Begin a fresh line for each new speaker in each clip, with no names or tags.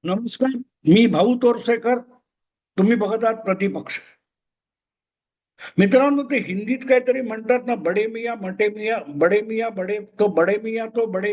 नमस्कार. मी भाऊ तोरसेकर. तुम्ही बघत आहात प्रतिपक्ष. मित्रांनो, ते हिंदीत काहीतरी म्हणतात ना, बडे मिया मटे मिया, बडे मिया बडे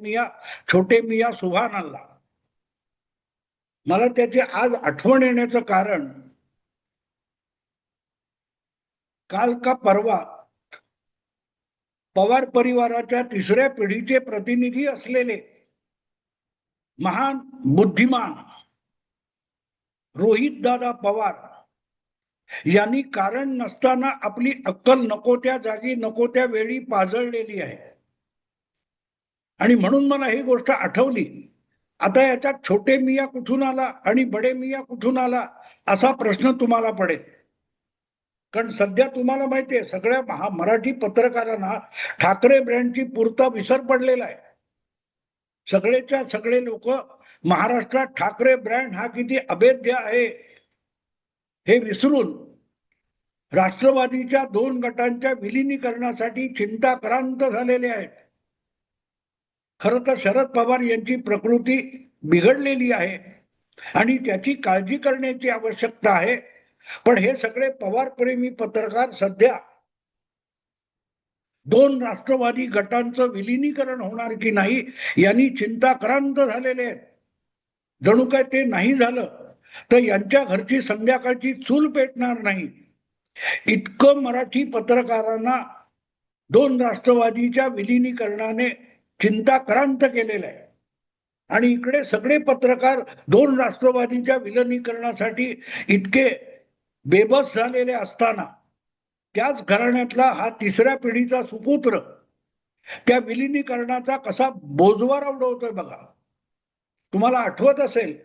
मिया छोटे मिया सुभान अल्लाह. मला त्याची आज आठवण येण्याचं कारण, काल का परवा पवार परिवाराच्या तिसऱ्या पिढीचे प्रतिनिधी असलेले महान बुद्धिमान रोहित दादा पवार यांनी कारण नसताना आपली अक्कल नको त्या जागी नको त्या वेळी पाजळलेली आहे. आणि म्हणून मला ही गोष्ट आठवली. आता याच्यात छोटे मिया कुठून आला आणि बडे मिया कुठून आला असा प्रश्न तुम्हाला पडेल. कारण सध्या तुम्हाला माहितीये, सगळ्या मराठी पत्रकारांना ठाकरे ब्रँडची पुरता विसर पडलेला आहे. सगळेच्या सगळे लोक महाराष्ट्रात ठाकरे ब्रँड हा किती अभेद्य आहे हे विसरून राष्ट्रवादीच्या दोन गटांच्या विलिनीकरणासाठी चिंताक्रांत झालेले आहेत. खरं तर शरद पवार यांची प्रकृती बिघडलेली आहे आणि त्याची काळजी करण्याची आवश्यकता आहे. पण हे सगळे पवार प्रेमी पत्रकार सध्या दोन राष्ट्रवादी गटांचं विलिनीकरण होणार की नाही यांनी चिंताक्रांत झालेले आहेत. जणू काय ते नाही झालं तर यांच्या घरची संध्याकाळची चूल पेटणार नाही, इतकं मराठी पत्रकारांना दोन राष्ट्रवादीच्या विलिनीकरणाने चिंताक्रांत केलेलं आहे. आणि इकडे सगळे पत्रकार दोन राष्ट्रवादीच्या विलिनीकरणासाठी इतके बेबस झालेले असताना त्याच घराण्यातला हा तिसऱ्या पिढीचा सुपुत्र त्या विलिनीकरणाचा कसा बोजवार उडवतोय बघा. तुम्हाला आठवत असेल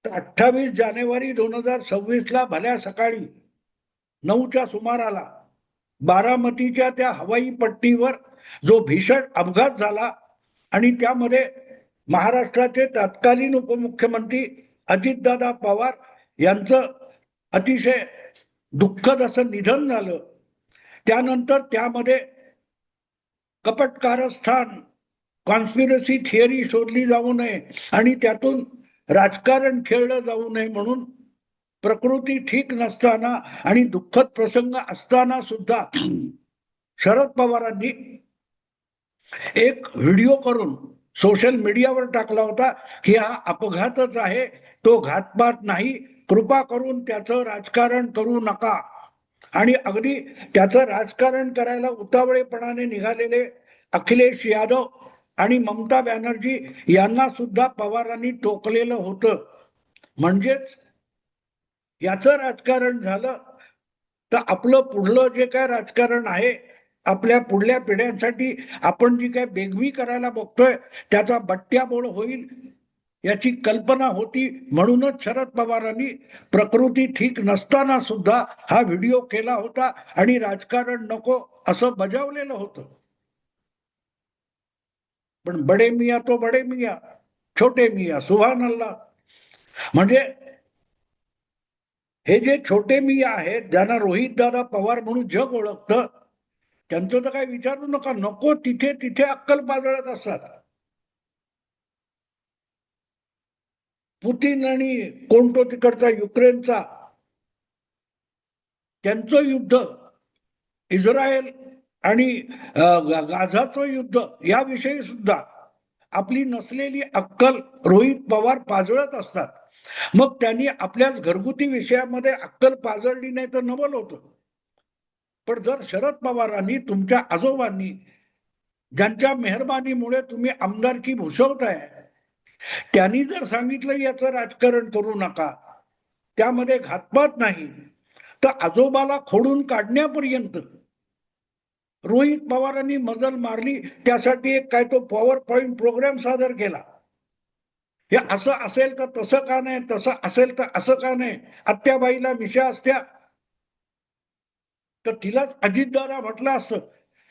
तर 28 जानेवारी 2026 ला भल्या सकाळी 9च्या सुमाराला बारामतीच्या त्या हवाई पट्टीवर जो भीषण अपघात झाला आणि त्यामध्ये महाराष्ट्राचे तत्कालीन उपमुख्यमंत्री अजितदादा पवार यांचं अतिशय दुःखद असं निधन झालं. त्यानंतर त्यामध्ये कपटकारस्थान, कॉन्स्पिरसी थिअरी शोधली जाऊ नये आणि त्यातून राजकारण खेळलं जाऊ नये म्हणून प्रकृती ठीक नसताना आणि दुःखद प्रसंग असताना सुद्धा शरद पवारांनी एक व्हिडिओ करून सोशल मीडियावर टाकला होता की हा अपघातच आहे, तो घातपात नाही, कृपा करून त्याचं राजकारण करू नका. आणि अगदी त्याचं राजकारण करायला उतावळेपणाने निघालेले अखिलेश यादव आणि ममता बॅनर्जी यांना सुद्धा पवारांनी टोकलेलं होतं. म्हणजेच याचं राजकारण झालं तर आपलं पुढलं जे काय राजकारण आहे, आपल्या पुढल्या पिढ्यांसाठी आपण जी काय बेगमी करायला बघतोय त्याचा बट्ट्याबोळ होईल याची कल्पना होती. म्हणूनच शरद पवारांनी प्रकृती ठीक नसताना सुद्धा हा व्हिडिओ केला होता आणि राजकारण नको असं बजावलेलं होतं. पण बडे मिया तो बडे मिया, छोटे मिया सुभान अल्लाह. म्हणजे हे जे छोटे मिया आहेत ज्यांना रोहित दादा पवार म्हणून जग ओळखतं, त्यांचं तर काही विचारू नका. नको तिथे तिथे अक्कल पाजळत असतात. पुतीन आणि कोण तो तिकडचा युक्रेनचा, त्यांचं युद्ध, इस्रायल आणि गाझाचं युद्ध याविषयी सुद्धा आपली नसलेली अक्कल रोहित पवार पाजळत असतात. मग त्यांनी आपल्याच घरगुती विषयामध्ये अक्कल पाजळली नाही तर नवल होतं. पण जर शरद पवारांनी, तुमच्या आजोबांनी, ज्यांच्या मेहरबानीमुळे तुम्ही आमदारकी भूषवताय, त्यांनी जर सांगितलं याचं राजकारण करू नका, त्यामध्ये घातपात नाही, तर आजोबाला खोडून काढण्यापर्यंत रोहित पवारांनी मजल मारली. त्यासाठी एक काय तो पॉवर पॉइंट प्रोग्राम सादर केला. हे असं असेल तर तसं का नाही, तसं असेल तर असं का नाही, आत्याबाईला मिशा असत्या तर तिलाच अजितदादा म्हटलं असतं.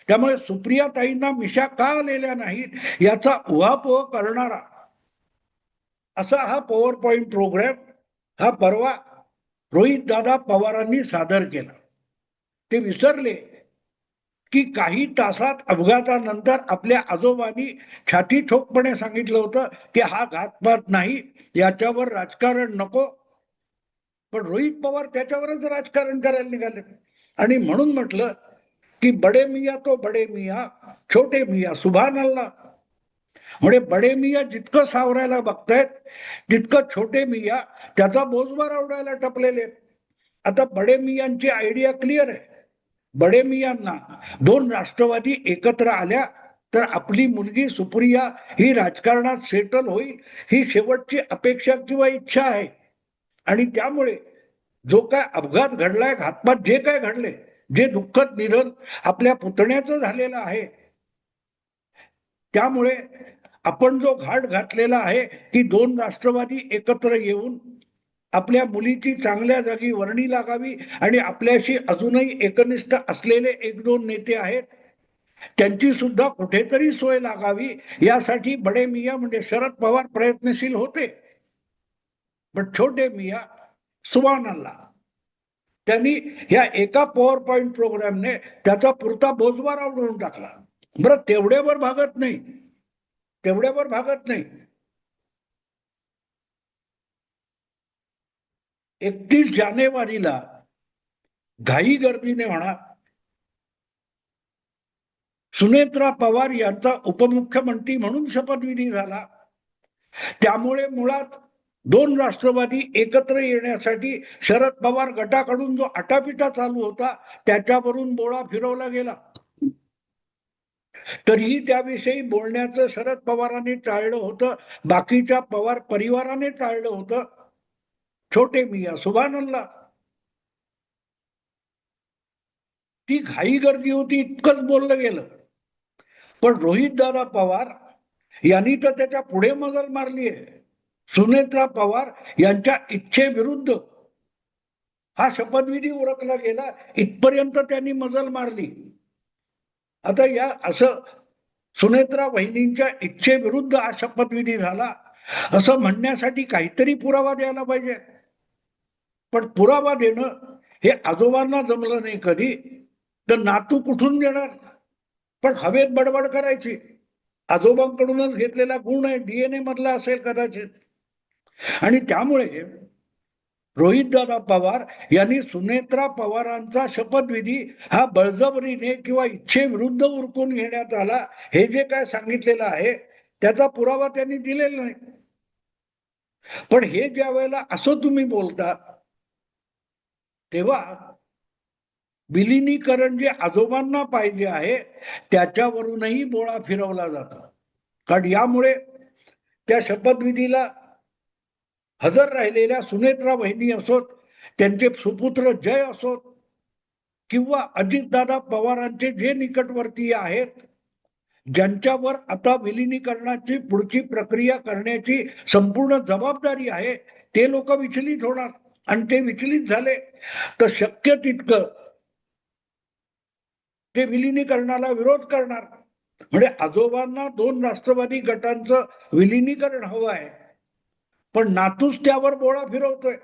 त्यामुळे सुप्रिया ताईंना मिशा का आलेल्या नाहीत याचा उहापोह करणारा असा हा पॉवर पॉइंट प्रोग्राम हा परवा रोहित दादा पवारांनी सादर केला. ते विसरले की काही तासात अपघातानंतर आपल्या आजोबांनी छाती ठोकपणे सांगितलं होतं की हा घातपात नाही, याच्यावर राजकारण नको. पण रोहित पवार त्याच्यावरच राजकारण करायला निघाले. आणि म्हणून म्हटलं की बडे मिया तो बडे मिया, छोटे मिया सुभान अल्लाह. म्हणजे बडे मिया जितकं सावरायला बघतायत तितकं छोटे मिया त्याचा बोजवार उडायला टपलेले. आता बडे मियांची आयडिया क्लिअर आहे. बडे मियांना दोन राष्ट्रवादी एकत्र आल्या तर आपली मुलगी सुप्रिया ही राजकारणात सेटल होईल, ही शेवटची अपेक्षा किंवा इच्छा आहे. आणि त्यामुळे जो काय अपघात घडलाय, घातपात जे काय घडले, जे दुःखद निधन आपल्या पुतण्याचं झालेलं आहे, त्यामुळे आपण जो घाट घातलेला आहे की दोन राष्ट्रवादी एकत्र येऊन आपल्या मुलीची चांगल्या जागी वर्णी लागावी आणि आपल्याशी अजूनही एकनिष्ठ असलेले एक दोन नेते आहेत त्यांची सुद्धा कुठेतरी सोय लागावी, यासाठी बडे मिया म्हणजे शरद पवार प्रयत्नशील होते. पण छोटे मिया सुभान अल्लाह, त्यांनी ह्या एका पॉवर पॉइंट प्रोग्रामने त्याचा पुरता बोजवारा उडवून टाकला. बरं, तेवढ्यावर भागत नाही, तेवढ्यावर भागत नाही. 31 जानेवारीला घाई गर्दीने म्हणा सुनेत्रा पवार यांचा उपमुख्यमंत्री म्हणून शपथविधी झाला. त्यामुळे मुळात दोन राष्ट्रवादी एकत्र येण्यासाठी शरद पवार गटाकडून जो आटापिटा चालू होता त्याच्यावरून बोळा फिरवला गेला. तरीही त्याविषयी बोलण्याचं शरद पवारांनी टाळलं होतं, बाकीच्या पवार परिवाराने टाळलं होतं. छोटे मिया सुभान अल्लाह, ती घाई गर्दी होती इतकंच बोललं गेलं. पण रोहितदादा पवार यांनी तर त्याच्या पुढे मजल मारली आहे. सुनेत्रा पवार यांच्या इच्छेविरुद्ध हा शपथविधी उरकला गेला, इथपर्यंत त्यांनी मजल मारली. आता या असं सुनेत्रा वहिनींच्या इच्छेविरुद्ध हा शपथविधी झाला असं म्हणण्यासाठी काहीतरी पुरावा द्यायला पाहिजे. पण पुरावा देणं हे आजोबांना जमलं नाही कधी, तर नातू कुठून देणार. पण हवेत बडबड करायची, आजोबांकडूनच घेतलेला गुण आहे, डीएनए मधला असेल कदाचित. आणि त्यामुळे रोहितदादा पवार यांनी सुनेत्रा पवारांचा शपथविधी हा बळजबरीने किंवा इच्छेविरुद्ध उरकून घेण्यात आला हे जे काय सांगितलेलं आहे त्याचा पुरावा त्यांनी दिलेला नाही. पण हे ज्या वेळेला असं तुम्ही बोलता तेव्हा विलिनीकरण जे आजोबांना पाहिजे आहे त्याच्यावरूनही बोळा फिरवला जातो. कारण यामुळे त्या शपथविधीला हजर राहिलेल्या सुनेत्रा वहिनी असोत, त्यांचे सुपुत्र जय असोत किंवा अजितदादा पवारांचे जे निकटवर्तीय आहेत, ज्यांच्यावर आता विलिनीकरणाची पुढची प्रक्रिया करण्याची संपूर्ण जबाबदारी आहे, ते लोक विचलित होणार. आणि ते विचलित झाले तर शक्य तितकं ते विलिनीकरणाला विरोध करणार. म्हणजे आजोबांना दोन राष्ट्रवादी गटांचं विलिनीकरण हवं आहे, पण नातूच त्यावर बोळा फिरवतोय.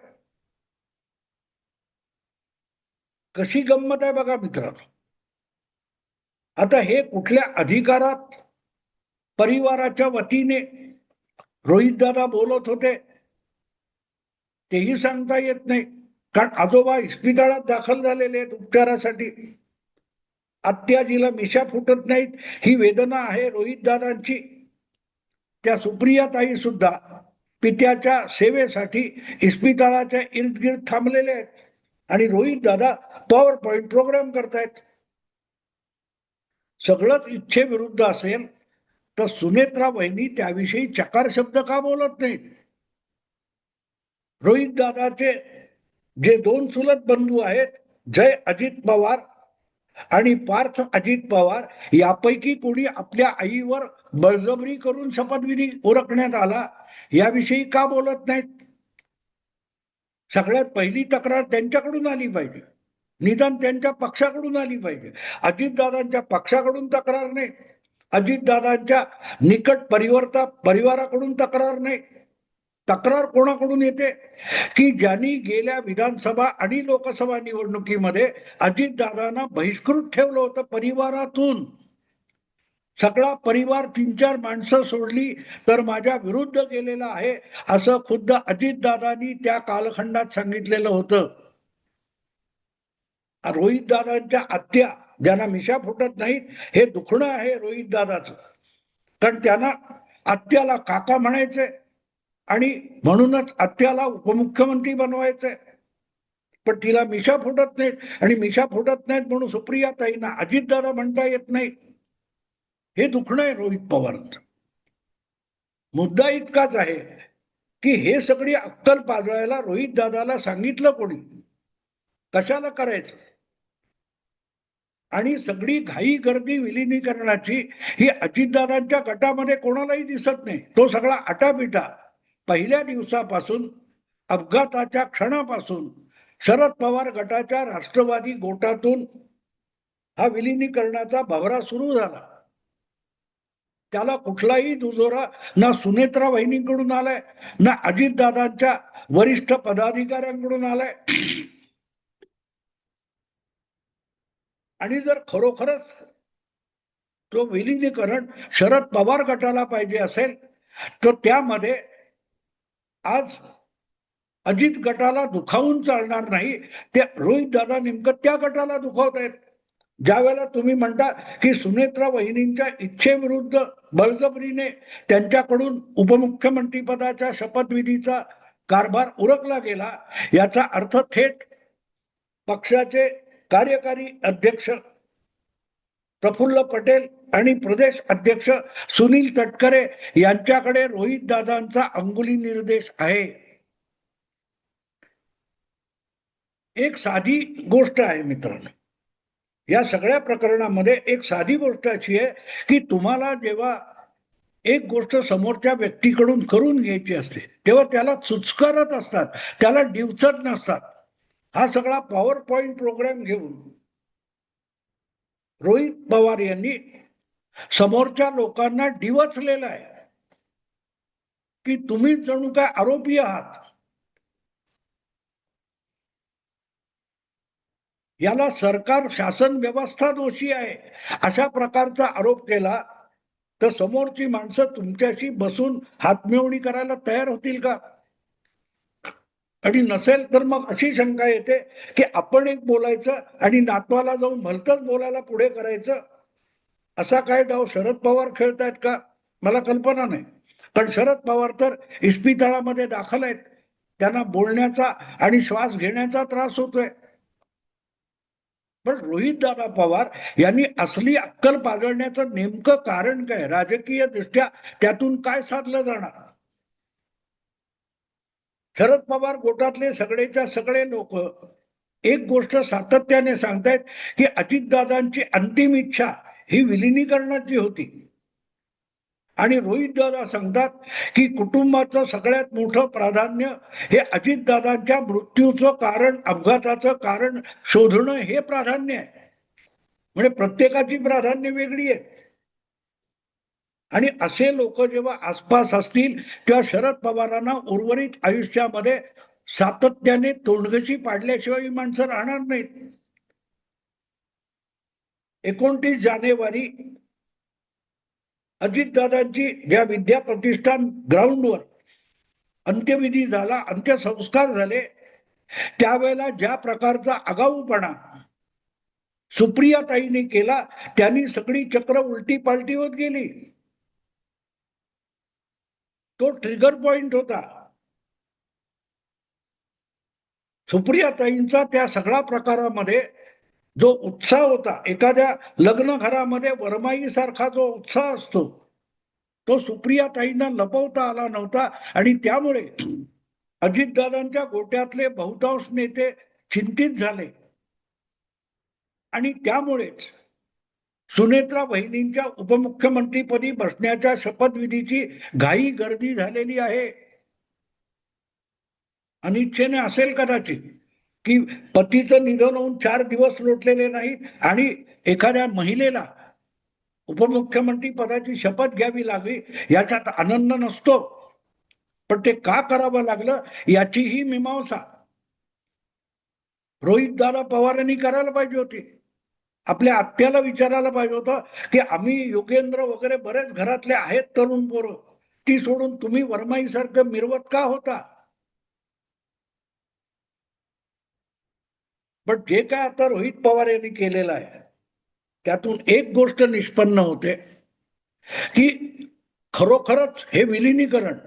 कशी गंमत आहे बघा मित्रांनो. आता हे कुठल्या अधिकारात परिवाराच्या वतीने रोहितदादा बोलत होते तेही सांगता येत नाही. कारण आजोबा इस्पितळात दाखल झालेले आहेत उपचारासाठी. आत्याजीला मिशा फुटत नाहीत ही वेदना आहे रोहितदादांची. त्या सुप्रियाताई सुद्धा पित्याच्या सेवेसाठी इस्पितळाच्या इर्द गिर्द थांबलेले आहेत आणि रोहितदादा पॉवर पॉइंट प्रोग्राम करतायत. सगळंच इच्छेविरुद्ध असेल तर सुनेत्रा वहिनी त्याविषयी चकार शब्द का बोलत नाही. रोहितदादाचे जे दोन चुलत बंधू आहेत, जय अजित पवार आणि पार्थ अजित पवार, यापैकी कोणी आपल्या आईवर बळजबरी करून शपथविधी उरकण्यात आला याविषयी का बोलत नाहीत. सगळ्यात पहिली तक्रार त्यांच्याकडून आली पाहिजे, निदान त्यांच्या पक्षाकडून आली पाहिजे. अजितदादांच्या पक्षाकडून तक्रार नाही, अजितदादांच्या निकट परिवाराकडून तक्रार नाही, तक्रार कोणाकडून येते की ज्यांनी गेल्या विधानसभा आणि लोकसभा निवडणुकीमध्ये अजितदादांना बहिष्कृत ठेवलं होतं परिवारातून. सगळा परिवार 3-4 माणसं सोडली तर माझ्या विरुद्ध गेलेला आहे असं खुद्द अजितदादांनी त्या कालखंडात सांगितलेलं होतं. रोहित दादांच्या आत्या ज्यांना मिशा फुटत नाहीत हे दुखणं आहे रोहित दादाचं. कारण त्यांना आत्याला काका म्हणायचे आणि म्हणूनच आत्याला उपमुख्यमंत्री बनवायचे. पण तिला मिशा फुटत नाहीत आणि मिशा फुटत नाहीत म्हणून सुप्रियाताईंना अजितदादा म्हणता येत नाही. हे दुखणं आहे रोहित पवारांचं. मुद्दा इतकाच आहे की हे सगळी अक्कल पाजळायला रोहित दादाला सांगितलं कोणी, कशाला करायचं. आणि सगळी घाई गर्दी विलिनीकरणाची ही अजितदादांच्या गटामध्ये कोणालाही दिसत नाही. तो सगळा आटापिटा पहिल्या दिवसापासून अपघाताच्या क्षणापासून शरद पवार गटाच्या राष्ट्रवादी गोटातून हा विलिनीकरणाचा भवरा सुरू झाला. त्याला कुठलाही दुजोरा ना सुनेत्रा वहिनींकडून आलाय ना अजितदादांच्या वरिष्ठ पदाधिकाऱ्यांकडून आलाय. आणि जर खरोखरच तो विलिनीकरण शरद पवार गटाला पाहिजे असेल तर त्यामध्ये आज अजित गटाला दुखावून चालणार नाही. ते रोहित दादा नेमकं त्या गटाला दुखावत आहेत. ज्या वेळेला तुम्ही म्हणता की सुनेत्रा वहिनींच्या इच्छेविरुद्ध बळजबरीने त्यांच्याकडून उपमुख्यमंत्री पदाच्या शपथविधीचा कारभार उरकला गेला, याचा अर्थ थेट पक्षाचे कार्यकारी अध्यक्ष प्रफुल्ल पटेल आणि प्रदेश अध्यक्ष सुनील तटकरे यांच्याकडे रोहित दादांचा अंगुली निर्देश आहे. एक साधी गोष्ट आहे मित्रांनो, या सगळ्या प्रकरणामध्ये एक साधी गोष्ट अशी आहे की तुम्हाला जेव्हा एक गोष्ट समोरच्या व्यक्तीकडून करून घ्यायची असते तेव्हा त्याला चुचकारत असतात, त्याला डिवचत नसतात. हा सगळा पॉवर पॉइंट प्रोग्राम घेऊन रोहित पवार यांनी समोरच्या लोकांना डिवचलेलं आहे की तुम्ही जणू काय आरोपी आहात. याला सरकार शासन व्यवस्था दोषी आहे अशा प्रकारचा आरोप केला तर समोरची माणसं तुमच्याशी बसून हातमिळवणी करायला तयार होतील का? आणि नसेल तर मग अशी शंका येते की आपण एक बोलायचं आणि नातवाला जाऊन भलतंच बोलायला पुढे करायचं. असा काय डाव शरद पवार खेळतायत का? मला कल्पना नाही. कारण शरद पवार तर इस्पितळामध्ये दाखल आहेत. त्यांना बोलण्याचा आणि श्वास घेण्याचा त्रास होतोय. पण रोहित दादा पवार यांनी असली अक्कल पाजळण्याचं नेमकं कारण काय? राजकीय दृष्ट्या त्यातून काय साधलं जाणार? शरद पवार गोटातले सगळेच्या सगळे लोक एक गोष्ट सातत्याने सांगतायत की अजितदादांची अंतिम इच्छा ही विलिनीकरणाची होती. आणि रोहित दादा सांगतात की कुटुंबाचं सगळ्यात मोठं प्राधान्य हे अजितदादांच्या मृत्यूचं कारण, अपघाताचं कारण शोधणं हे प्राधान्य आहे. म्हणजे प्रत्येकाची प्राधान्य वेगळी आहे. आणि असे लोक जेव्हा आसपास असतील तेव्हा शरद पवारांना उर्वरित आयुष्यामध्ये सातत्याने तोंडघशी पाडल्याशिवाय ही माणसं राहणार नाहीत. 29 जानेवारी अजितदादांची ज्या विद्या प्रतिष्ठान ग्राउंडवर अंत्यविधी झाला, अंत्यसंस्कार झाले, त्यावेळेला ज्या प्रकारचा आगाऊपणा सुप्रियाताईंनी केला त्यांनी सगळी चक्र उलटी पालटी होत गेली. तो ट्रिगर पॉइंट होता. सुप्रियाताईंचा त्या सगळ्या प्रकारामध्ये जो उत्साह होता, एखाद्या लग्न घरामध्ये वरमाई सारखा जो उत्साह असतो तो सुप्रियाताईंना लपवता आला नव्हता. आणि त्यामुळे अजितदादांच्या गोट्यातले बहुतांश नेते चिंतित झाले आणि त्यामुळेच सुनेत्रा वहिनींच्या उपमुख्यमंत्रीपदी बसण्याच्या शपथविधीची घाई गर्दी झालेली आहे. अनिच्छेने असेल कदाचित की पतीचं निधन होऊन 4 दिवस लोटलेले नाहीत आणि एखाद्या महिलेला उपमुख्यमंत्री पदाची शपथ घ्यावी लागली याच्यात आनंद नसतो. पण ते का करावं लागलं याचीही मीमांसा रोहितदादा पवारांनी करायला पाहिजे होती. आपल्या आत्याला विचारायला पाहिजे होतं की आम्ही योगेंद्र वगैरे बरेच घरातले आहेत तरुण पोरं, ती सोडून तुम्ही वरमाई सारखं मिरवत का होता. पण जे काय आता रोहित पवार यांनी केलेलं आहे त्यातून एक गोष्ट निष्पन्न होते की खरोखरच हे विलिनीकरण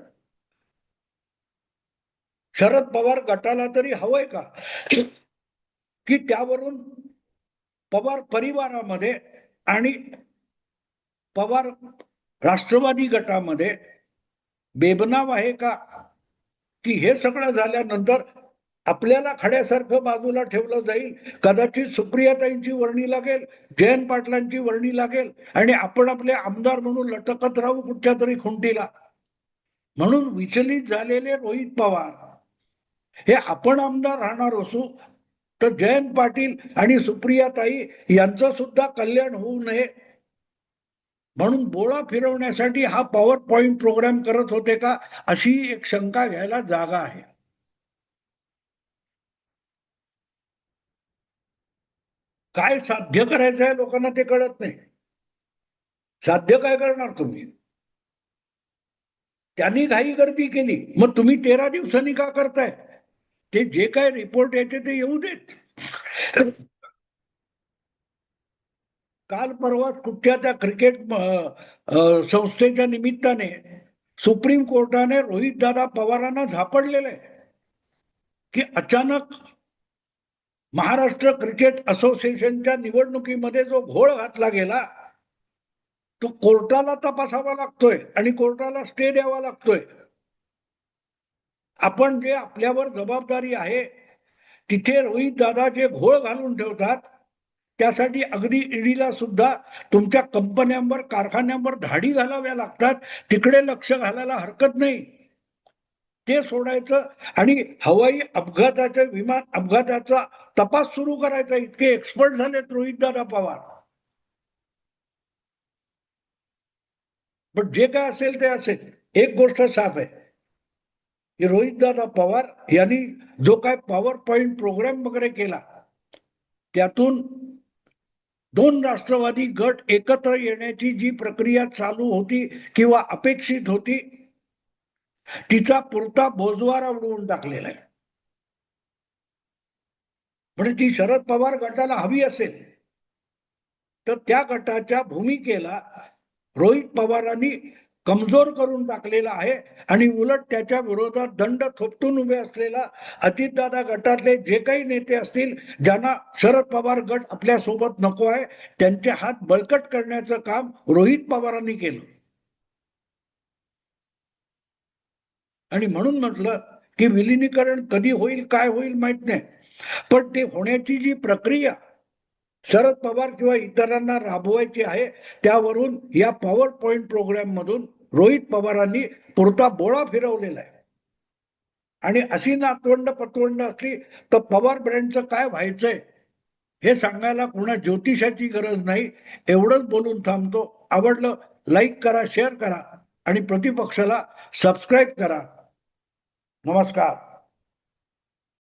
शरद पवार गटाला तरी हवंय का, की त्यावरून पवार परिवारामध्ये आणि पवार राष्ट्रवादी गटामध्ये बेबनाव आहे का, की हे सगळं झाल्यानंतर आपल्याला खड्यासारखं बाजूला ठेवलं जाईल. कदाचित सुप्रियाताईंची वर्णी लागेल, जयंत पाटलांची वर्णी लागेल आणि आपण आपले आमदार म्हणून लटकत राहू कुठच्या तरी खुंटीला. म्हणून विचलित झालेले रोहित पवार हे आपण आमदार राहणार असू तर जयंत पाटील आणि सुप्रियाताई यांचं सुद्धा कल्याण होऊ नये म्हणून बोळा फिरवण्यासाठी हा पॉवर पॉइंट प्रोग्राम करत होते का, अशी एक शंका घ्यायला जागा आहे. काय साध्य करायचं आहे लोकांना ते कळत नाही. साध्य काय करणार तुम्ही. त्यांनी घाई गर्दी केली, मग तुम्ही 13 दिवसांनी का करताय. ते जे काय रिपोर्ट यायचे ते येऊ देत. काल परवा कुठच्या त्या क्रिकेट संस्थेच्या निमित्ताने सुप्रीम कोर्टाने रोहित दादा पवारांना झापडलेलं आहे की अचानक महाराष्ट्र क्रिकेट असोसिएशनच्या निवडणुकीमध्ये जो घोळ घातला गेला तो कोर्टाला तपासावा लागतोय आणि कोर्टाला स्टे द्यावा लागतोय. आपण जे आपल्यावर जबाबदारी आहे तिथे रोहित दादा जे घोळ घालून ठेवतात त्यासाठी अगदी ईडीला सुद्धा तुमच्या कंपन्यांवर कारखान्यांवर धाडी घालाव्या लागतात. तिकडे लक्ष घालायला हरकत नाही. ते सोडायचं आणि हवाई अपघाताच्या विमान अपघाताचा तपास सुरू करायचा. इतके एक्सपर्ट झालेत रोहितदादा पवार. पण जे काय असेल ते असेल, एक गोष्ट साफ आहे की रोहितदादा पवार यांनी जो काय पॉवर पॉइंट प्रोग्राम वगैरे केला त्यातून दोन राष्ट्रवादी गट एकत्र येण्याची जी प्रक्रिया चालू होती किंवा अपेक्षित होती तिचा पुरता बोजवारा उडवून टाकलेला आहे. म्हणजे ती शरद पवार गटाला हवी असेल तर त्या गटाच्या भूमिकेला रोहित पवारांनी कमजोर करून टाकलेला आहे आणि उलट त्याच्या विरोधात दंड थोपटून उभे असलेला अजितदादा गटातले जे काही नेते असतील ज्यांना शरद पवार गट आपल्या सोबत नको आहे त्यांचे हात बळकट करण्याचं काम रोहित पवारांनी केलं. आणि म्हणून म्हटलं की विलिनीकरण कधी होईल काय होईल माहित नाही, पण ते होण्याची जी प्रक्रिया शरद पवार किंवा इतरांना राबवायची आहे त्यावरून या पॉवर पॉइंट प्रोग्राम मधून रोहित पवारांनी पुरता बोळा फिरवलेला आहे. आणि अशी नातवंड पतवंड असली तर पवार ब्रँडचं काय व्हायचंय हे सांगायला कोणा ज्योतिषाची गरज नाही. एवढंच बोलून थांबतो. आवडलं लाईक करा, शेअर करा आणि प्रतिपक्षाला सबस्क्राईब करा. नमस्कार.